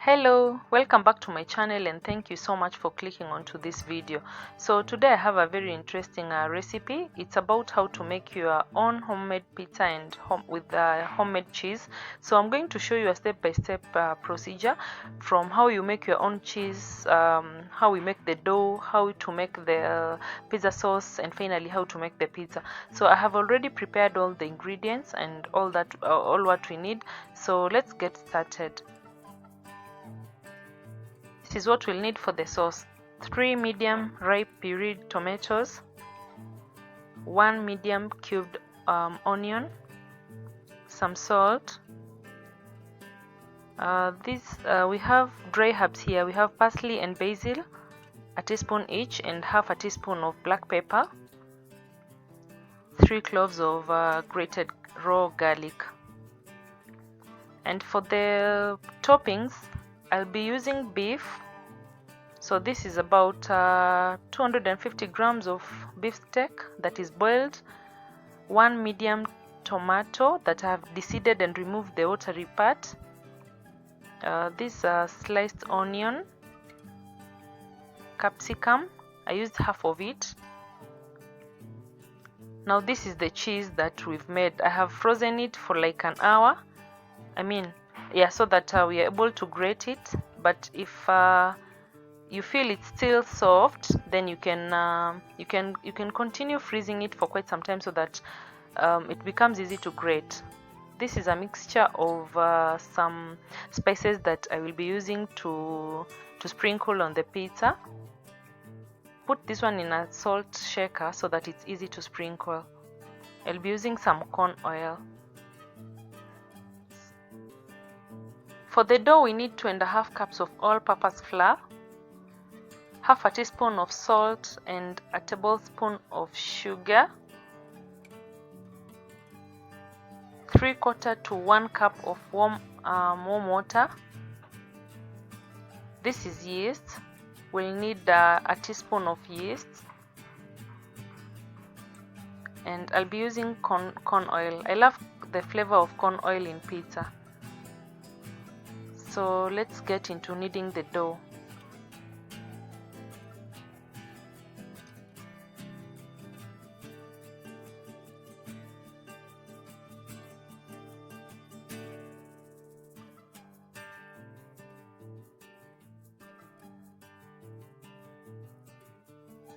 Hello, welcome back to my channel and thank you so much for clicking onto this video. So today I have a very interesting recipe. It's about how to make your own homemade pizza and with homemade cheese. So I'm going to show you a step-by-step procedure from how you make your own cheese, how we make the dough, how to make the pizza sauce, and finally how to make the pizza. So I have already prepared all the ingredients and all what we need. So let's get started. This is what we'll need for the sauce: 3 medium ripe pureed tomatoes, 1 medium cubed onion, some salt. We have dry herbs here. We have parsley and basil, a teaspoon each, and half a teaspoon of black pepper, 3 cloves of grated raw garlic. And for the toppings, I'll be using beef. So this is about 250 grams of beef steak that is boiled, 1 medium tomato that I have deseeded and removed the watery part, this sliced onion, capsicum, I used half of it. Now this is the cheese that we've made. I have frozen it for like an hour. So that we are able to grate it. But if you feel it's still soft, then you can continue freezing it for quite some time so that it becomes easy to grate. This is a mixture of some spices that I will be using to sprinkle on the pizza. Put this one in a salt shaker so that it's easy to sprinkle. I'll be using some corn oil. For the dough, we need 2.5 cups of all-purpose flour, half a teaspoon of salt, and a tablespoon of sugar, 3/4 to 1 cup of warm water. This is yeast. We'll need a teaspoon of yeast, and I'll be using corn oil. I love the flavor of corn oil in pizza. So let's get into kneading the dough.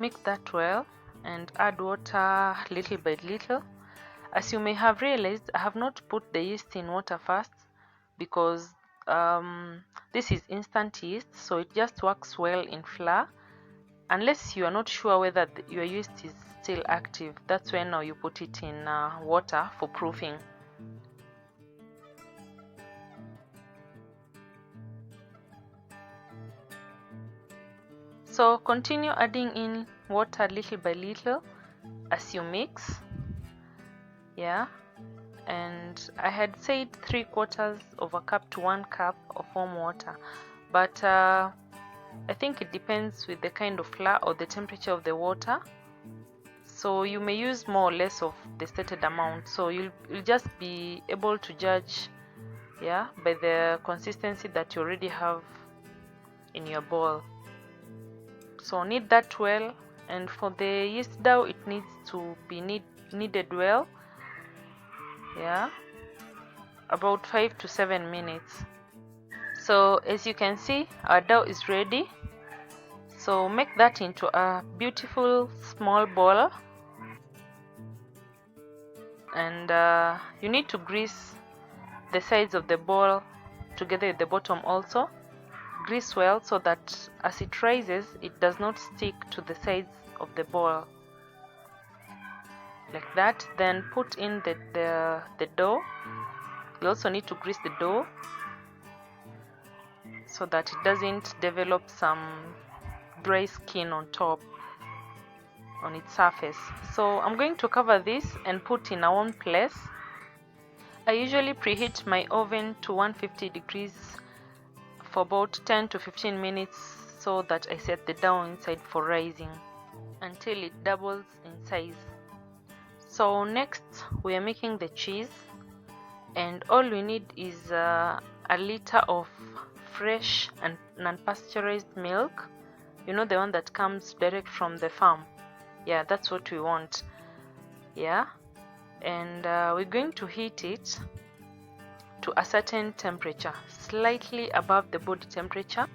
Mix that well and add water little by little. As you may have realized, I have not put the yeast in water first because this is instant yeast, so it just works well in flour, unless you are not sure whether your yeast is still active. That's when now you put it in water for proofing. So continue adding in water little by little as you mix. And I had said 3/4 of a cup to 1 cup of warm water, but I think it depends with the kind of flour or the temperature of the water, so you may use more or less of the stated amount. So you'll just be able to judge by the consistency that you already have in your bowl. So knead that well, and for the yeast dough, it needs to be kneaded well, about 5 to 7 minutes. So as you can see, our dough is ready. So make that into a beautiful small ball, and you need to grease the sides of the ball together with the bottom also. Grease well so that as it rises, it does not stick to the sides of the ball, like that. Then put in the dough. You also need to grease the dough so that it doesn't develop some dry skin on top, on its surface. So I'm going to cover this and put in a warm place. I usually preheat my oven to 150 degrees for about 10 to 15 minutes so that I set the dough inside for rising until it doubles in size. So next we are making the cheese. and all we need is a liter of fresh and non-pasteurized milk, you know, the one that comes direct from the farm. Yeah, that's what we want. Yeah, and we're going to heat it to a certain temperature, slightly above the body temperature,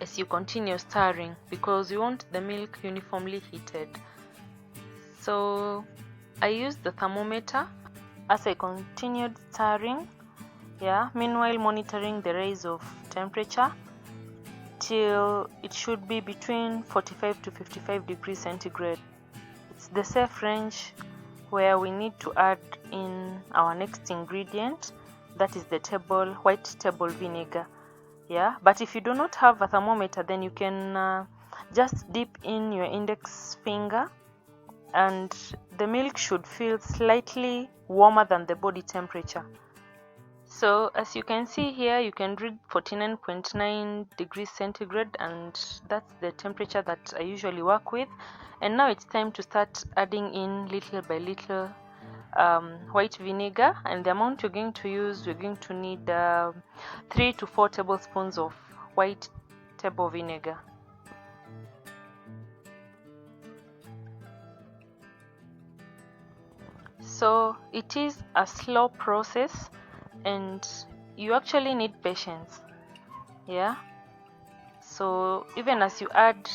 as you continue stirring, because we want the milk uniformly heated. So I used the thermometer as I continued stirring, yeah, meanwhile monitoring the rise of temperature till it should be between 45 to 55 degrees centigrade. It's the safe range where we need to add in our next ingredient, that is the white table vinegar. Yeah, but if you do not have a thermometer, then you can just dip in your index finger, and the milk should feel slightly warmer than the body temperature. So as you can see here, you can read 49.9 degrees centigrade, and that's the temperature that I usually work with. And now it's time to start adding in little by little white vinegar, and the amount you're going to use, we're going to need 3 to 4 tablespoons of white table vinegar. So it is a slow process and you actually need patience. Yeah, so even as you add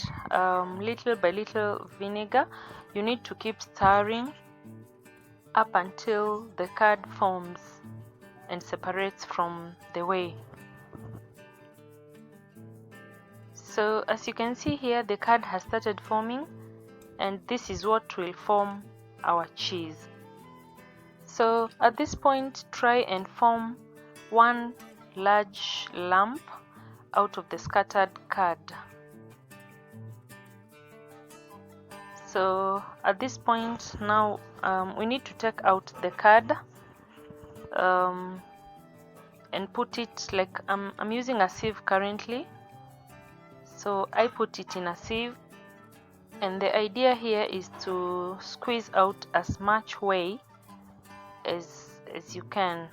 little by little vinegar, you need to keep stirring up until the curd forms and separates from the whey. So as you can see here, the curd has started forming, and this is what will form our cheese. So at this point, try and form one large lump out of the scattered curd. So at this point now, we need to take out the curd and put it, like I'm using a sieve currently, so I put it in a sieve, and the idea here is to squeeze out as much whey as you can.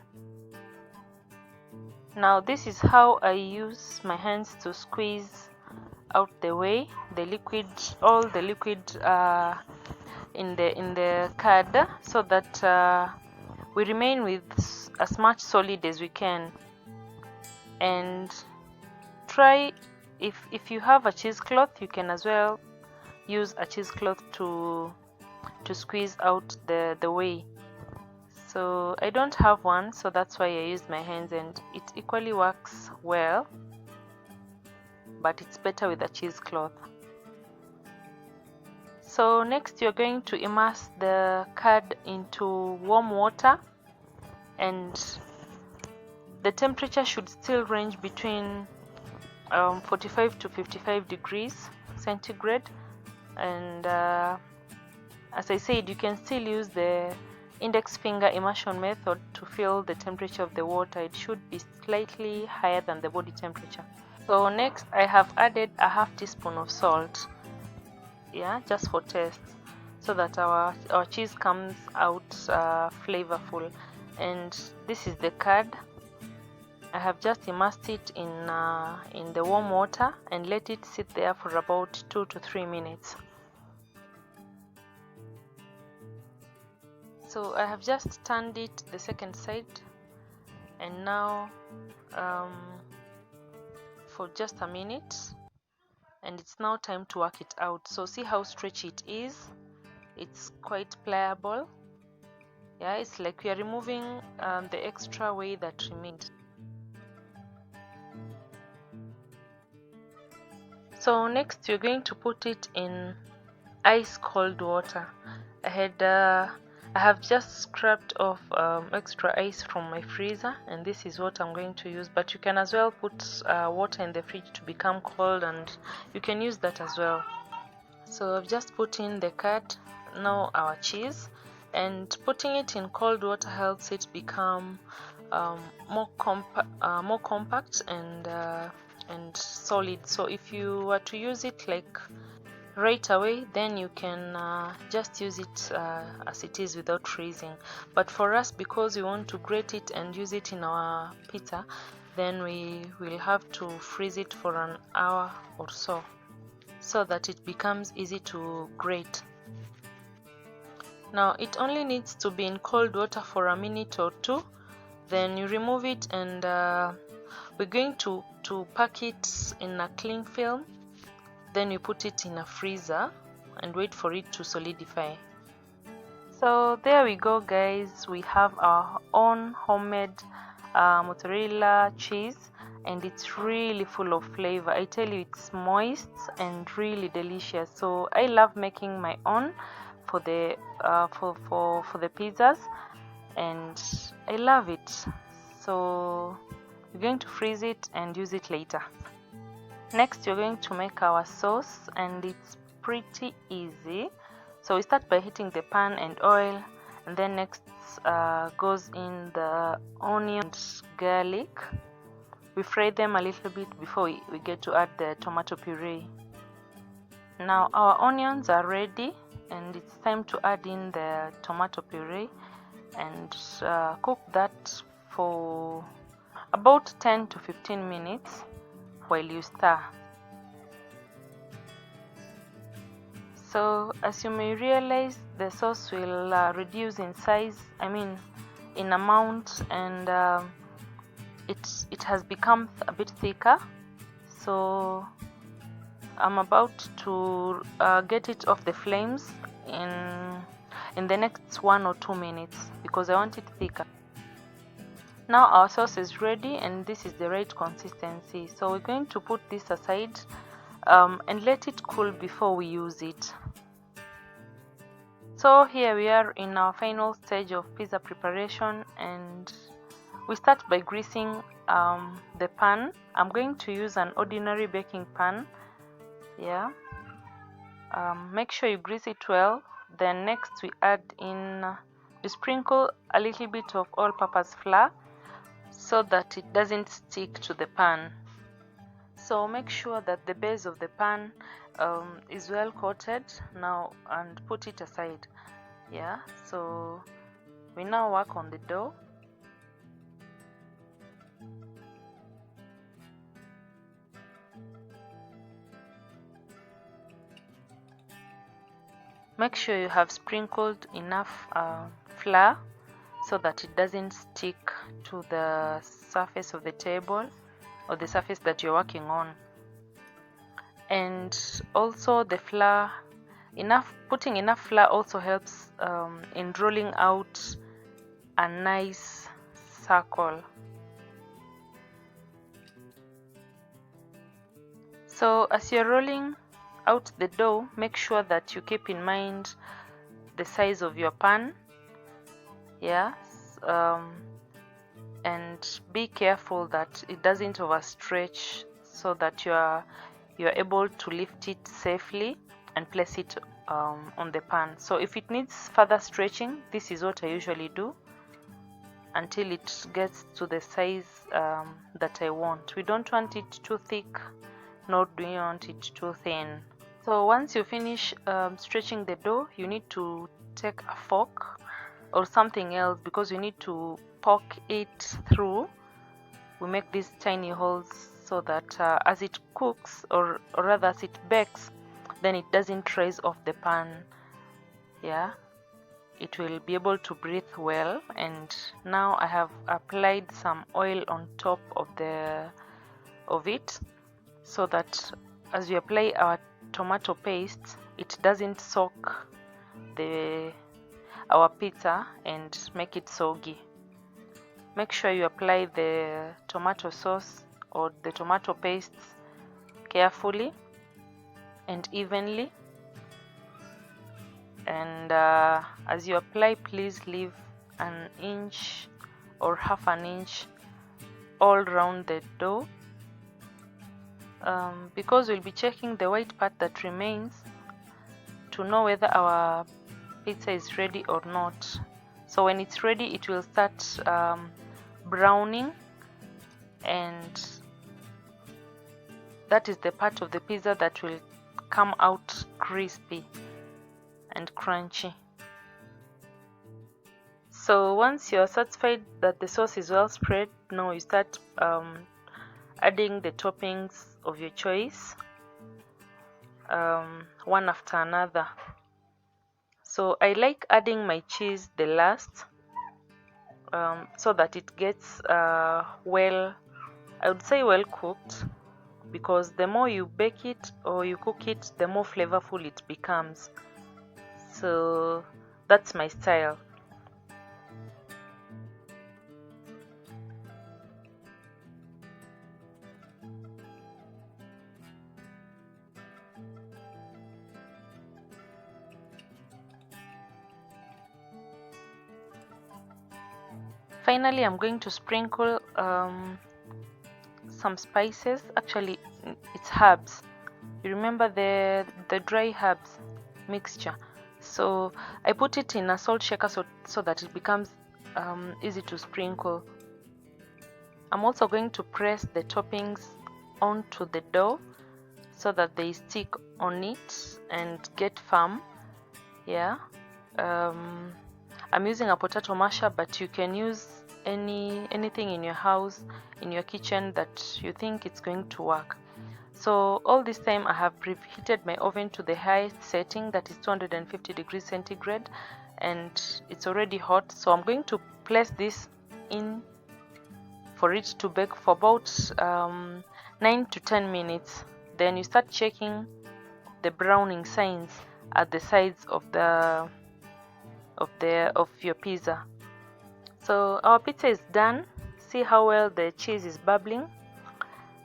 Now this is how I use my hands to squeeze out the whey, the liquid, all the liquid in the curd, so that we remain with as much solid as we can. And try, if you have a cheesecloth, you can as well use a cheesecloth to squeeze out the whey. So I don't have one, so that's why I used my hands, and it equally works well, but it's better with a cheesecloth. So next you're going to immerse the curd into warm water, and the temperature should still range between 45 to 55 degrees centigrade. And as I said, you can still use the index finger immersion method to feel the temperature of the water. It should be slightly higher than the body temperature. So next I have added a half teaspoon of salt, yeah, just for taste, so that our cheese comes out flavorful. And this is the curd. I have just immersed it in the warm water and let it sit there for about 2 to 3 minutes. So I have just turned it the second side, and now for just a minute, and it's now time to work it out. So see how stretchy it is. It's quite pliable. Yeah, it's like we are removing the extra whey that remained. So next you're going to put it in ice cold water. I have just scraped off extra ice from my freezer, and this is what I'm going to use, but you can as well put water in the fridge to become cold, and you can use that as well. So I've just put in the curd, now our cheese, and putting it in cold water helps it become more compact and solid. So if you were to use it like right away, then you can just use it as it is without freezing. But for us, because we want to grate it and use it in our pizza, then we will have to freeze it for an hour or so that it becomes easy to grate. Now it only needs to be in cold water for a minute or two, then you remove it, and we're going to pack it in a cling film. Then you put it in a freezer and wait for it to solidify. So there we go, guys, we have our own homemade mozzarella cheese, and it's really full of flavor. I tell you, it's moist and really delicious. So I love making my own for the for the pizzas, and I love it. So we're going to freeze it and use it later. Next, you're going to make our sauce, and it's pretty easy. So we start by heating the pan and oil, and then next goes in the onion and garlic. We fry them a little bit before we get to add the tomato puree. Now our onions are ready, and it's time to add in the tomato puree and cook that for about 10 to 15 minutes while you stir. So as you may realize, the sauce will reduce in size, in amount, and it has become a bit thicker. So I'm about to get it off the flames in the next 1 or 2 minutes because I want it thicker. Now our sauce is ready, and this is the right consistency. So we're going to put this aside and let it cool before we use it. So here we are in our final stage of pizza preparation, and we start by greasing the pan. I'm going to use an ordinary baking pan. Make sure you grease it well. Then next we add in, we sprinkle a little bit of all-purpose flour so that it doesn't stick to the pan. So make sure that the base of the pan is well coated now, and put it aside. So we now work on the dough. Make sure you have sprinkled enough flour so that it doesn't stick to the surface of the table or the surface that you're working on. And also the flour, putting enough flour also helps in rolling out a nice circle. So as you're rolling out the dough, make sure that you keep in mind the size of your pan, and be careful that it doesn't overstretch, so that you're able to lift it safely and place it on the pan. So if it needs further stretching, this is what I usually do until it gets to the size that I want. We don't want it too thick, nor do we want it too thin. So once you finish stretching the dough, you need to take a fork or something else, because you need to poke it through. We make these tiny holes so that as it cooks, or rather as it bakes, then it doesn't rise off the pan. It will be able to breathe well. And now I have applied some oil on top of it, so that as we apply our tomato paste, it doesn't soak our pizza and make it soggy. Make sure you apply the tomato sauce or the tomato paste carefully and evenly, and as you apply, please leave an inch or half an inch all around the dough, because we'll be checking the white part that remains to know whether our pizza is ready or not. So when it's ready, it will start browning, and that is the part of the pizza that will come out crispy and crunchy. So once you're satisfied that the sauce is well spread, now you start adding the toppings of your choice, one after another. So I like adding my cheese the last, so that it gets well, I would say well cooked, because the more you bake it or you cook it, the more flavorful it becomes. So that's my style. Finally, I'm going to sprinkle some spices. Actually, it's herbs. You remember the dry herbs mixture? So I put it in a salt shaker so that it becomes easy to sprinkle. I'm also going to press the toppings onto the dough so that they stick on it and get firm. Yeah. I'm using a potato masher, but you can use anything in your house, in your kitchen, that you think it's going to work. So all this time I have preheated my oven to the highest setting, that is 250 degrees centigrade, and it's already hot. So I'm going to place this in for it to bake for about 9 to 10 minutes. Then you start checking the browning signs at the sides of your pizza. So our pizza is done. See how well the cheese is bubbling,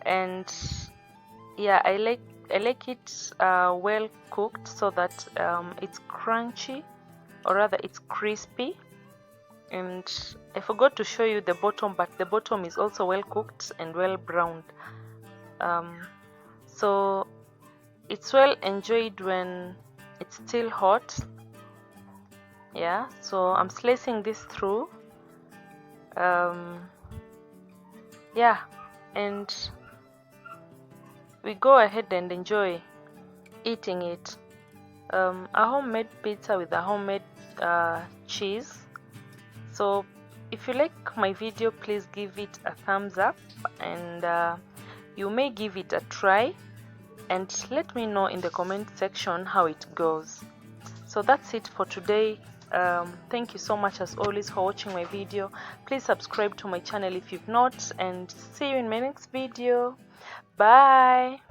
and yeah, I like it well cooked, so that it's crunchy, or rather it's crispy. And I forgot to show you the bottom, but the bottom is also well cooked and well browned. So it's well enjoyed when it's still hot. Yeah, so I'm slicing this through. Yeah, and we go ahead and enjoy eating it. A homemade pizza with a homemade cheese. So if you like my video, please give it a thumbs up, and you may give it a try, and let me know in the comment section how it goes. So that's it for today. Thank you so much as always for watching my video. Please subscribe to my channel if you've not, and see you in my next video. Bye.